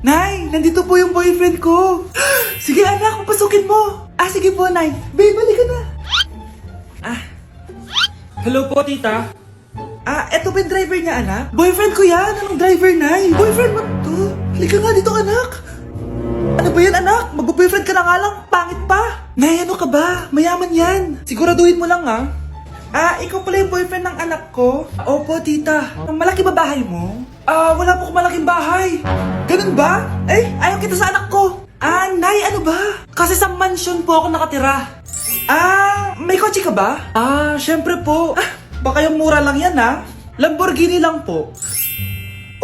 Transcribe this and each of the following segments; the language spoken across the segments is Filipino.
Nay, nandito po yung boyfriend ko. Sige anak, papasukin mo. Sige po, Nay. Babe, balik ka na. Hello po, tita. Eto ba yung driver niya, anak? Boyfriend ko yan. Anong driver, Nay? Boyfriend mo to? Halika nga dito, anak. Ano ba yan, anak? Mag-boyfriend ka na nga lang. Pangit pa. Nay, ano ka ba? Mayaman yan. Siguraduhin mo lang, ha? Ikaw pala yung boyfriend ng anak ko? Opo, tita. Malaki ba bahay mo? Wala po akong malaking bahay. Ganun ba? Ayaw kita sa anak ko. Nay, ano ba? Kasi sa mansion po ako nakatira. May kotse ka ba? Syempre po. Baka yung mura lang yan, ha? Lamborghini lang po.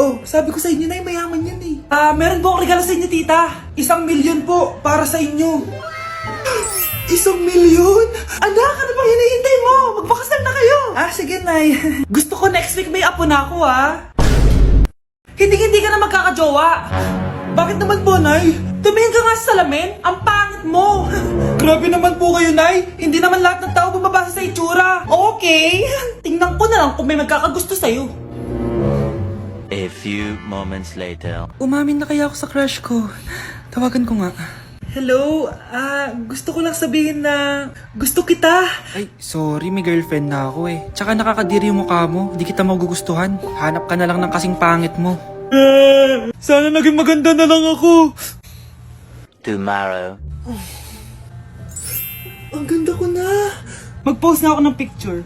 Oh, sabi ko sa inyo, Nay, mayaman yan eh. Meron po akong regalo sa inyo, tita. 1,000,000 po para sa inyo. 1,000,000? Anak, ano bang hinihintay mo? Magpakasal na kayo. Sige, Nay. Gusto ko next week may apo na ako, ha? Hindi ka na magkakajowa. Bakit naman po, Nay? Tumingin ka nga sa salamin. Ang pangit mo. Grabe naman po kayo, Nay. Hindi naman lahat ng tao bumabasa sa itsura. Okay. Tingnan ko na lang kung may magkakagusto sa'yo. A few moments later. Umamin na kaya ako sa crush ko. Tawagan ko nga. Hello, gusto ko lang sabihin na gusto kita. Ay, sorry, may girlfriend na ako eh. Tsaka nakakadiri yung mukha mo, di kita magugustuhan. Hanap ka na lang ng kasing pangit mo. Sana naging maganda na lang ako. Tomorrow. Ang ganda ko na. Mag-post na ako ng picture.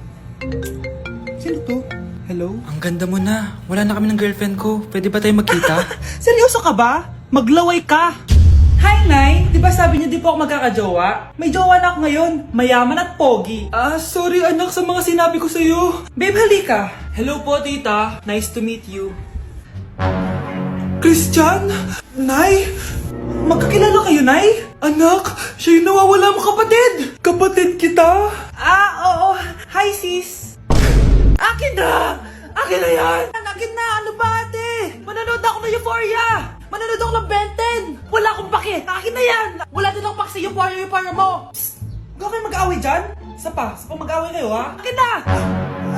Sino to? Hello? Ang ganda mo na. Wala na kami ng girlfriend ko. Pwede ba tayo magkita? Seryoso ka ba? Maglaway ka. Hi, Nay! Di ba sabi niyo di po ako magkakajowa? May jowa na ako ngayon. Mayaman at pogi. Sorry anak sa mga sinabi ko sa'yo. Babe, halika. Hello po, tita. Nice to meet you. Christian? Nay? Magkakilala kayo, Nay? Anak, siya yung nawawala mo kapatid. Kapatid kita? Oo. Hi, sis. Akin na! Akin na yan! Akin na! Ano ba, ate? Manonood ako ng Euphoria! Manonood ako ng Ben 10! Wala akong pake! Akin na yan! Wala din akong pake sa Euphoria mo! Psst! Huwag kayo mag-away dyan? Isa pa mag-away kayo, ha? Akin na!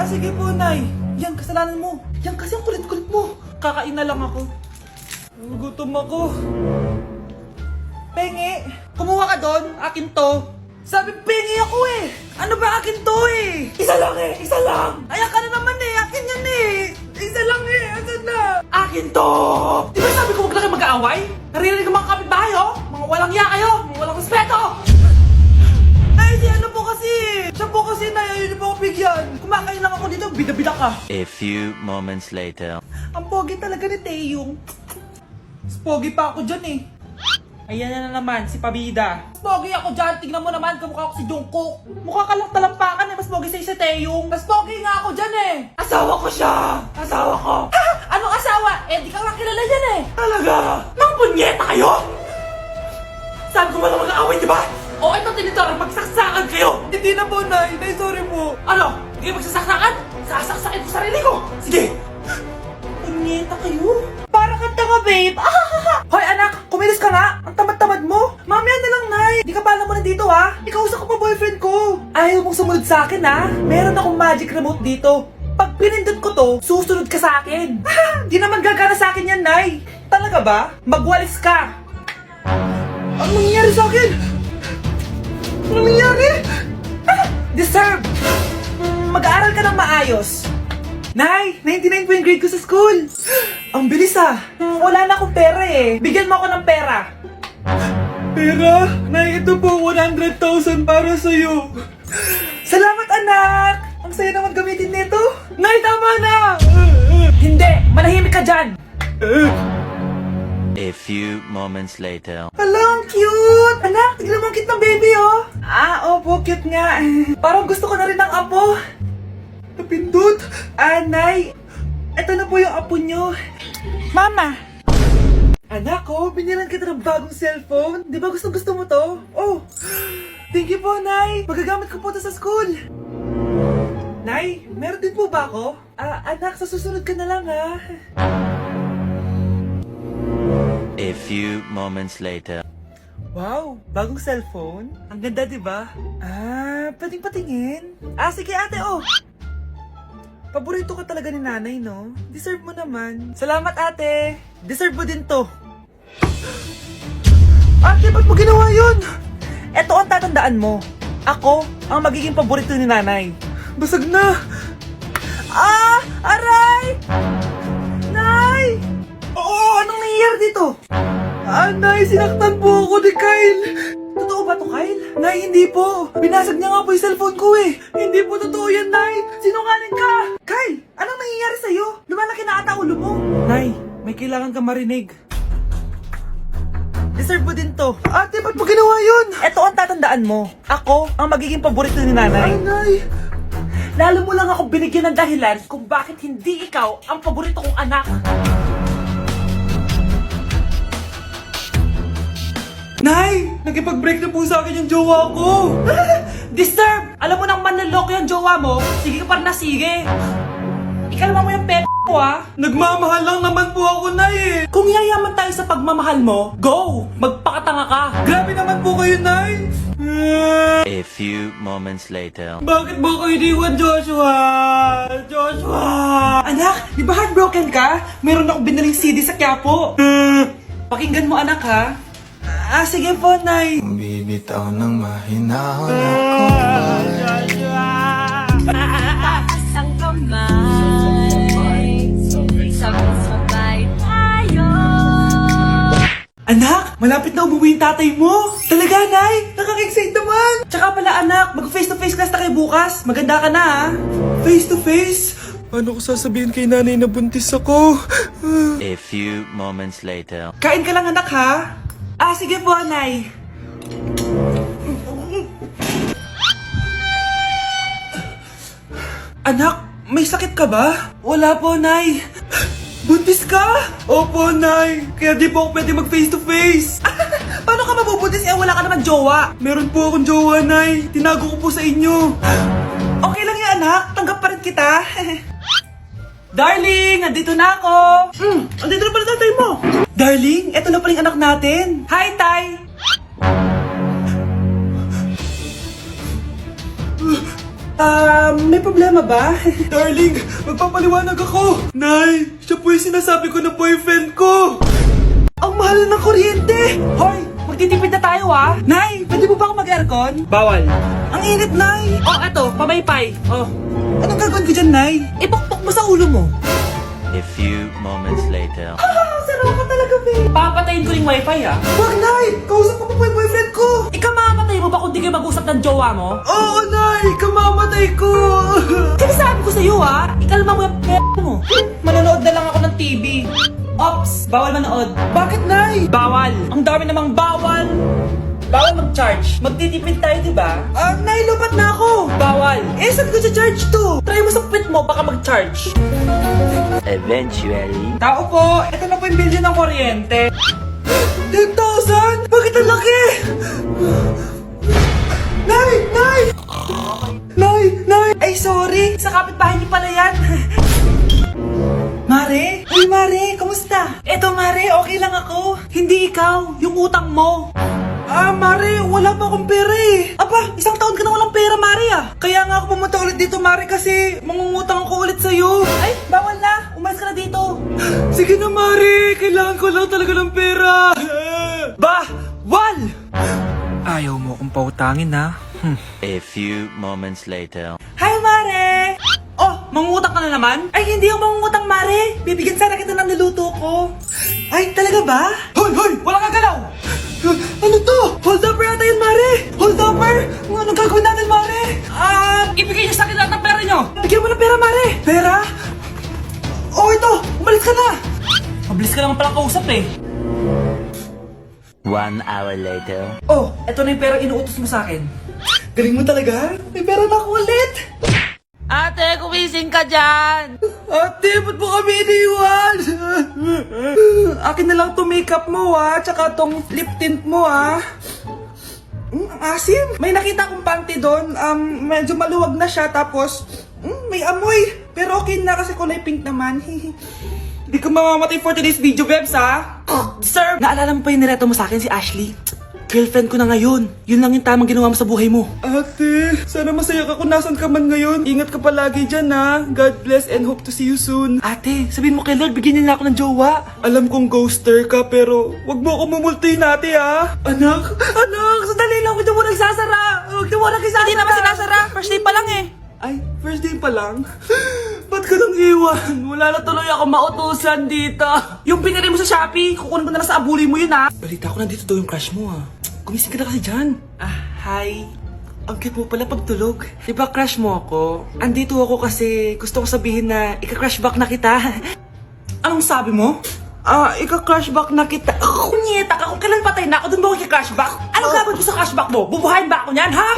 Sige po, Nay. Yan, kasalanan mo. Yan kasi ang kulit-kulit mo. Kakain na lang ako. Gutom ako. Pengi! Kumuha ka doon! Akin to! Sabi, pengi ako eh! Ano ba akin to eh? Isa lang eh! Isa lang! Ayan ka na naman eh! Akin yan eh! Isa lang eh! Asan na? Akin to! Di ba sabi ko huwag lang kayo mag-aaway? Naririnig ang mga kapitbahay oh! Mga walang iya kayo! Mga walang respeto! Ay, si ano po kasi! Siya po kasi na ayaw niyo po ako bigyan! Kumakain lang ako dito, bida-bida ka! A few moments later. Ang pogi talaga ni Taeyong. Mas pogi pa ako dyan eh. Ayan na naman, si Pabida. Mas pogi ako dyan, tignan mo naman, kamukha ako si Jungkook. Mukha ka lang talampakan eh, mas pogi sa'yo si Taeyong. Mas pogi nga ako dyan eh. Asawa ko siya! Asawa ko! Ha? Anong asawa? Di ka nga kilala yan eh. Talaga? Mga punyeta kayo? Sabi ko wala mag-aaway, di ba? O ito tinitorong, magsaksakan kayo! Hindi na po, Nay. Nay, sorry po. Ano? Hindi kayo magsasaksakan? Sasaksakin ko sarili ko! Sige! Punyeta kayo? Para kang tanga, babe! Hoy, anak! Kumilos ka nga! Ang tamad-tamad mo! Mamaya na lang, Nay! Di ka pala mo nandito, ha? Ikausap ko pa boyfriend ko! Ayaw mong sumunod sa akin, ha? Meron akong magic remote dito. Pag pinindot ko to, susunod ka sa akin. Di naman gagana sa akin yan, Nay! Talaga ba? Magwalis ka! Ano nangyayari sa akin? Ano nangyayari? Deserve! Mag-aaral ka ng maayos. Nay, 99 po yung grade ko sa school. Ang bilis ah. Wala na akong pera eh. Bigyan mo ako ng pera. Pera? Nay, ito po 100,000 para sa'yo. Salamat anak. Ang saya naman gamitin nito. Nay, tama na. Hindi, manahimik ka dyan. A few moments later. Hala, ang cute! Anak, tignan mo ang cute ng baby, oh! Opo, cute nga. Parang gusto ko na rin ng apo. Napindot! Nay! Ito na po yung apo nyo. Mama! Anak, binilan kita ng bagong cellphone. Di ba gusto mo to? Oh! Thank you po, Nay! Magagamit ko po to sa school. Nay, meron din po ba ako? Anak, sa susunod ka na lang, ha? A few moments later. Wow, bagong cellphone? Ang ganda, di ba? Pwedeng patingin? Sige ate, oh! Paborito ka talaga ni nanay, no? Deserve mo naman. Salamat, ate! Deserve mo din to. Ate, ba't mo ginawa yun? Eto ang tatandaan mo. Ako ang magiging paborito ni nanay. Basag na! Ah! Aray! Nay! Oo, anong nangyayari dito? Nay, sinaktan po ako ni Kyle. Totoo ba to, Kyle? Nay, hindi po. Binasag niya nga po yung cellphone ko eh. Hindi po totoo yan, Nay. Sinungaling ka. Kyle, anong nangyayari sa'yo? Lumalaki na ata ulo mo. Nay, may kailangan kang marinig. Deserve mo din to. Ate, ba't mo ginawa yun? Eto ang tatandaan mo. Ako ang magiging paborito ni nanay. Nay! Lalo mo lang ako binigyan ng dahilan kung bakit hindi ikaw ang paborito kong anak. Nay! Nakipag-break na po sa akin yung jowa ko! Disturb! Alam mo nang manloloko yung jowa mo, sige ka para na sige! Ikalma mo yung ko ah! Nagmamahal lang naman po ako, Nay eh! Kung yayaman tayo sa pagmamahal mo, go! Magpakatanga ka! Grabe naman po kayo, Nay! A few moments later. Bakit mo ko iniwan, Joshua? Joshua! Anak, di ba heartbroken ka? Meron akong binaling CD sa Quiapo. Pakinggan mo, anak, ha? Sige po, Nay. Bibitaw ng mahinahon ako Taas ang kamay, sabay-sabay tayo. Anak, malapit na umuwi yung tatay mo. Talaga, Nay? Nakaka-excite naman. Tsaka pala, anak, mag-face-to-face class na kayo bukas. Maganda ka na, ha? Face-to-face? Paano ko sasabihin kay nanay na buntis ako? A few moments later. Kain ka lang, anak, ha? Sige po, Nay. Anak, may sakit ka ba? Wala po, Nay. Buntis ka? Opo, Nay. Kaya di po ako pwede mag face to face. Paano ka mabubuntis? Wala ka naman jowa. Meron po akong jowa, Nay. Tinago ko po sa inyo. Okay lang yan, anak. Tanggap pa rin kita. Darling, nandito na ako. Andito na pala tatay mo. Darling, eto na pala yung anak natin. Hi, Tay. May problema ba? Darling, magpapaliwanag ako. Nay, siya po yung sinasabi ko na boyfriend ko. Ang mahal ng kuryente. Hoy, magtitipid na tayo ah. Nay, pwede mo ba ako mag-aircon? Bawal. Ang init, Nay. Eto, pamaypay. Anong gagawin ko dyan, Nay? Ipokpok mo sa ulo mo. A few moments later. Sarap ka talaga, babe. Papatayin ko yung wifi, ah. Wag, Nay! Kausap ko pa po yung boyfriend ko. Ikamamatay mo ba kung di kayo mag-usap ng jowa mo? Oo, Nay! Ikamamatay ko! Sinasabi ko sa'yo, ah. Ikalma mo yung mo. Manonood na lang ako ng TV. Ops! Bawal manood. Bakit, Nay? Bawal. Ang dami namang bawal. Bawal mag-charge. Magtitipid tayo, di ba? Nay, lupat na ako. Bawal. Saan ko sa-charge to? Try mo sa pit mo, baka mag-charge. Eventually. Tao po, ito na po yung bill ng kuryente. 10,000? Bakit ang laki? Nay! Nay! Nay! Nay! Ay, sorry. Sa kapitbahay niyo pala yan. Mare? Uy, Mare, kamusta? Eto, Mare, okay lang ako. Hindi ikaw, yung utang mo. Mare, wala pa akong pera eh. Aba, isang taon ka na walang pera, Mare ah. Kaya nga ako pumunta ulit dito, Mare, kasi mangungutang ako ulit sa'yo. Ay, bawal na. Umalis ka na dito. Sige na, Mare. Kailangan ko lang talaga ng pera. Wal! Ayaw mo akong pautangin, ha? A few moments later. Hi, Mare! Mangungutang ka na naman? Ay, hindi ako mangungutang, Mare. Bibigyan sana kita ng niluto ko. Ay, talaga ba? Hoy! Wala kang galaw! Ano to? Hold upper yata yun, Mare! Hold upper? Anong gagawin natin, Mare? Ibigay niyo sa akin lahat ng pera niyo! Bigyan mo ng pera, Mare! Pera? Ito! Umalis ka na! Mabilis ka naman palang kausap eh. 1 hour later. Eto na yung pera inuutos mo sa akin. Galing mo talaga? May pera na ako ulit! Ate, kumising ka dyan! Ate, ba't mo kami iniwan? Akin na lang to makeup mo tsaka tong lip tint mo ang asim. May nakita akong panty doon, medyo maluwag na siya tapos may amoy. Pero okay na kasi kulay pink naman. Hindi ka mamamatay for today's video, Bebs, ha? Sir! Naalala mo pa yung nireto mo sa akin si Ashley? Girlfriend ko na ngayon. Yun lang yung tamang ginawa mo sa buhay mo. Ate, sana masaya ka kung nasan ka man ngayon. Ingat ka palagi dyan ha. God bless and hope to see you soon. Ate, sabihin mo kay Lord, bigyan niya na ako ng jowa. Alam kong ghoster ka pero wag mo ako mumultuhin ate ha. Anak, sandali lang. Huwag niyo mo nagsasara. Huwag niyo mo nagsasara. Hindi naman sinasara. First day pa lang eh. Ay, first day pa lang? Ba't ka nang iwan? Wala na tuloy ako mautusan dito. Yung binili mo sa Shopee, kukunin ko na lang sa abuli mo yun ha. Balita ko nandito daw yung crush mo ah. Gumising ka na kasi dyan. Hi. Ang cute mo pala pagtulog. Diba crush mo ako? Andito ako kasi gusto ko sabihin na ika-crush back na kita. Anong sabi mo? Ika-crush back na kita. Kunyeta ka, kung kailan patay na ako, doon ba ako i-cashback? Anong gagawin ko sa cashback mo? Bubuhayin ba ako niyan, ha?